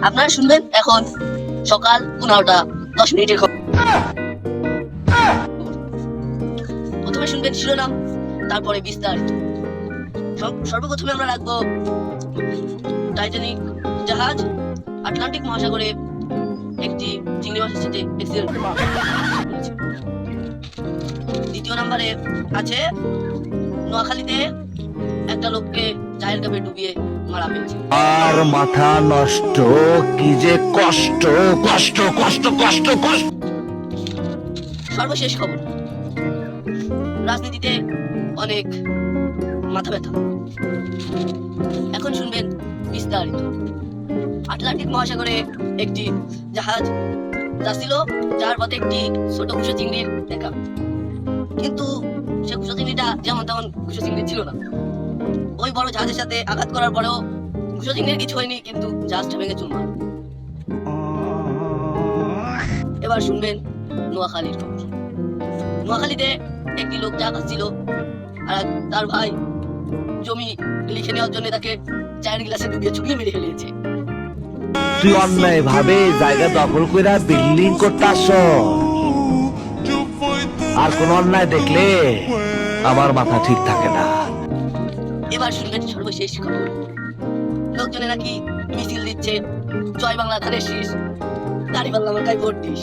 আপনারা শুনবেন এখন সকাল 11:10 খবর। প্রথমে শুনবেন শিরোনাম, তারপরে বিস্তারিত। সর্বপ্রথমে আমরা রাখবো টাইটানিক জাহাজ আটলান্টিক মহাসাগরে একটি চিংড়ি মাছের সাথে অ্যাক্সিডেন্ট করেছে। দ্বিতীয় নম্বরে আছে নোয়াখালীতে একটা লোককে চায়ের কাপে ডুবিয়ে মারা ফেলছে। আর মাথা নষ্ট, কি যে কষ্ট কষ্ট কষ্ট কষ্ট কষ্ট। সর্বশেষ খবর, রাজনীতিতে অনেক মাথা ব্যথা। এখন শুনবেন বিস্তারিত। আটলান্টিক মহাসাগরে একটি জাহাজ যাচ্ছিল, যার পথে একটি ছোট কুশো চিংড়ির দেখা। কিন্তু সে কুশো চিংড়িটা যেমন তেমন কুশো চিংড়ি ছিল না। ওই বড় জাহাজের সাথে আঘাত করার পরেও কুশো চিংড়ির কিছু হয়নি, কিন্তু জাহাজটা ভেঙে চুরমার। এবার শুনবেন নোয়াখালীর খবর। নোয়াখালীতে একটি লোক চা খাচ্ছিল, আর তার ভাই জমি লিখে নেওয়ার জন্য তাকে চায়ের গ্লাসে ডুবিয়ে চুকিয়ে মেরে ফেলেছে। তুই অন্যায় ভাবে জায়গা দখল করে বিল্ডিং করতাস, আর কোন অন্যায় দেখলে আমার মাথা ঠিক থাকে না। এবার শুনবেন সর্বশেষ খবর। লোকজনে নাকি মিছিল দিচ্ছে, জয় বাংলা ধানের শীষ, দাঁড়িপাল্লা মার্কায় ভোট দিস।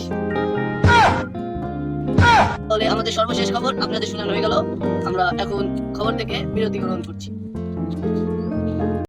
তাহলে আমাদের সর্বশেষ খবর আপনাদের শোনানো হয়ে গেল। আমরা এখন খবর থেকে বিরতি গ্রহণ করছি।